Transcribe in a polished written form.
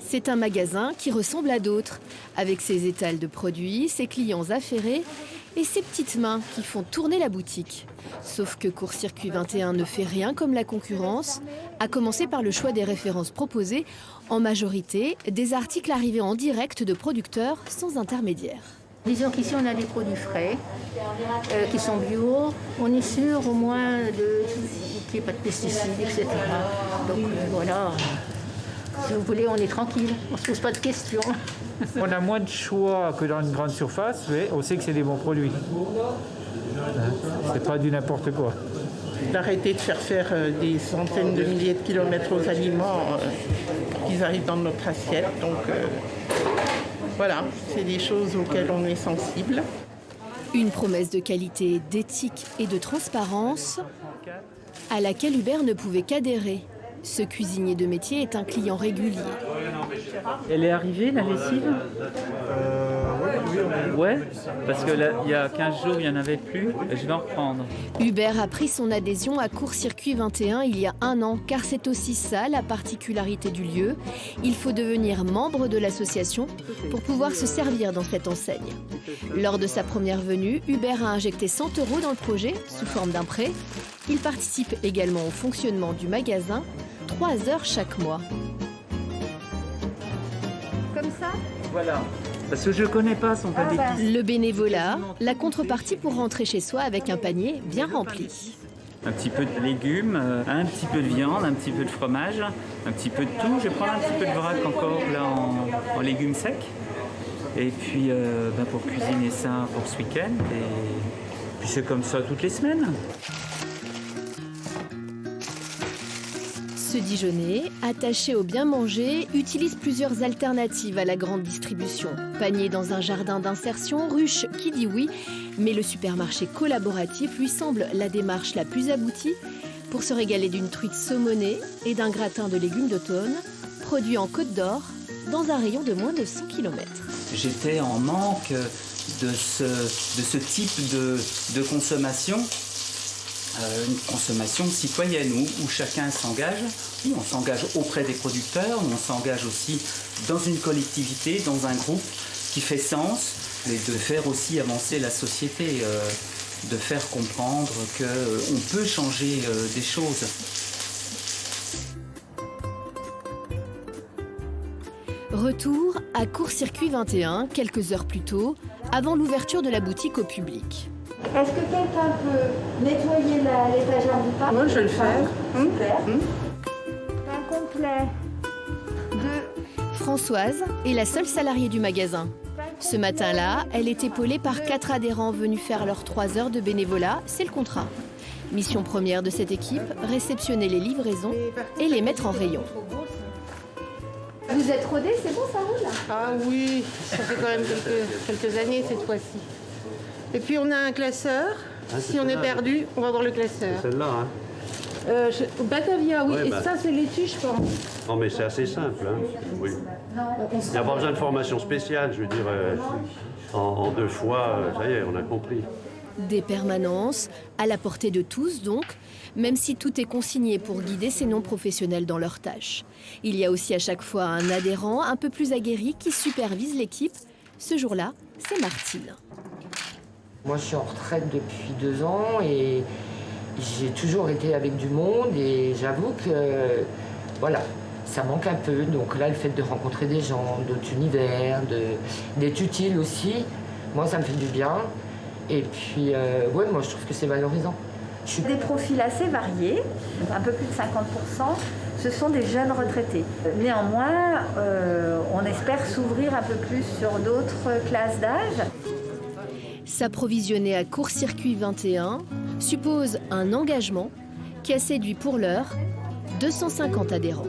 C'est un magasin qui ressemble à d'autres, avec ses étals de produits, ses clients affairés et ses petites mains qui font tourner la boutique. Sauf que Court-Circuit 21 ne fait rien comme la concurrence, à commencer par le choix des références proposées, en majorité des articles arrivés en direct de producteurs sans intermédiaire. Disons qu'ici on a des produits frais, qui sont bio, on est sûr au moins qu'il n'y ait pas de pesticides, etc. Donc voilà, si vous voulez, on est tranquille, on ne se pose pas de questions. On a moins de choix que dans une grande surface, mais on sait que c'est des bons produits. C'est pas du n'importe quoi. D'arrêter de faire des centaines de milliers de kilomètres aux aliments pour qu'ils arrivent dans notre assiette. Donc voilà, c'est des choses auxquelles on est sensible. Une promesse de qualité, d'éthique et de transparence à laquelle Hubert ne pouvait qu'adhérer. Ce cuisinier de métier est un client régulier. Elle est arrivée, la lessive Ouais, parce qu'il y a 15 jours, il n'y en avait plus, et je vais en reprendre. Hubert a pris son adhésion à Court-Circuit 21 il y a 1 an, car c'est aussi ça la particularité du lieu. Il faut devenir membre de l'association pour pouvoir se servir dans cette enseigne. Lors de sa première venue, Hubert a injecté 100 € dans le projet, sous forme d'un prêt. Il participe également au fonctionnement du magasin, 3 heures chaque mois. Comme ça ? Voilà, parce que je ne connais pas son plat d'épices. Le bénévolat, la contrepartie pour rentrer chez soi avec un panier bien rempli. Un petit peu de légumes, un petit peu de viande, un petit peu de fromage, un petit peu de tout. Je vais prendre un petit peu de vrac encore là en légumes secs. Et puis pour cuisiner ça pour ce week-end. Et puis c'est comme ça toutes les semaines. Ce Dijonais, attaché au bien manger, utilise plusieurs alternatives à la grande distribution. Panier dans un jardin d'insertion, ruche qui dit oui, mais le supermarché collaboratif lui semble la démarche la plus aboutie pour se régaler d'une truite saumonée et d'un gratin de légumes d'automne, produit en Côte d'Or, dans un rayon de moins de 100 km. J'étais en manque de ce type de consommation. Une consommation citoyenne où chacun s'engage. Oui, on s'engage auprès des producteurs, on s'engage aussi dans une collectivité, dans un groupe qui fait sens, et de faire aussi avancer la société, de faire comprendre qu'on peut changer des choses. Retour à Court-Circuit 21, quelques heures plus tôt, avant l'ouverture de la boutique au public. Est-ce que quelqu'un peut nettoyer l'étagère du parc ? Moi, je vais le faire. Super. Un complet de... Françoise est la seule salariée du magasin. Ce matin-là, elle est épaulée par 4 adhérents venus faire leurs 3 heures de bénévolat, c'est le contrat. Mission première de cette équipe, réceptionner les livraisons et les mettre en rayon. Vous êtes rodés, c'est bon, ça roule ? Ah oui, ça fait quand même quelques années cette fois-ci. Et puis on a un classeur. Si on est perdu, on va voir le classeur. Celle-là, hein. Batavia, oui. Ouais, Et ça, c'est laitue, je pense. Non, mais c'est assez simple, hein. Oui. Il n'y a pas besoin de formation spéciale, je veux dire, en 2 fois, ça y est, on a compris. Des permanences, à la portée de tous donc, même si tout est consigné pour guider ces non-professionnels dans leurs tâches. Il y a aussi à chaque fois un adhérent un peu plus aguerri qui supervise l'équipe. Ce jour-là, c'est Martine. Moi, je suis en retraite depuis 2 ans et j'ai toujours été avec du monde et j'avoue que, voilà, ça manque un peu. Donc là, le fait de rencontrer des gens, d'autres univers, d'être utile aussi, moi, ça me fait du bien. Et puis, ouais, moi, je trouve que c'est valorisant. Des profils assez variés, un peu plus de 50%, ce sont des jeunes retraités. Néanmoins, on espère s'ouvrir un peu plus sur d'autres classes d'âge. S'approvisionner à Court-Circuit 21 suppose un engagement qui a séduit pour l'heure 250 adhérents.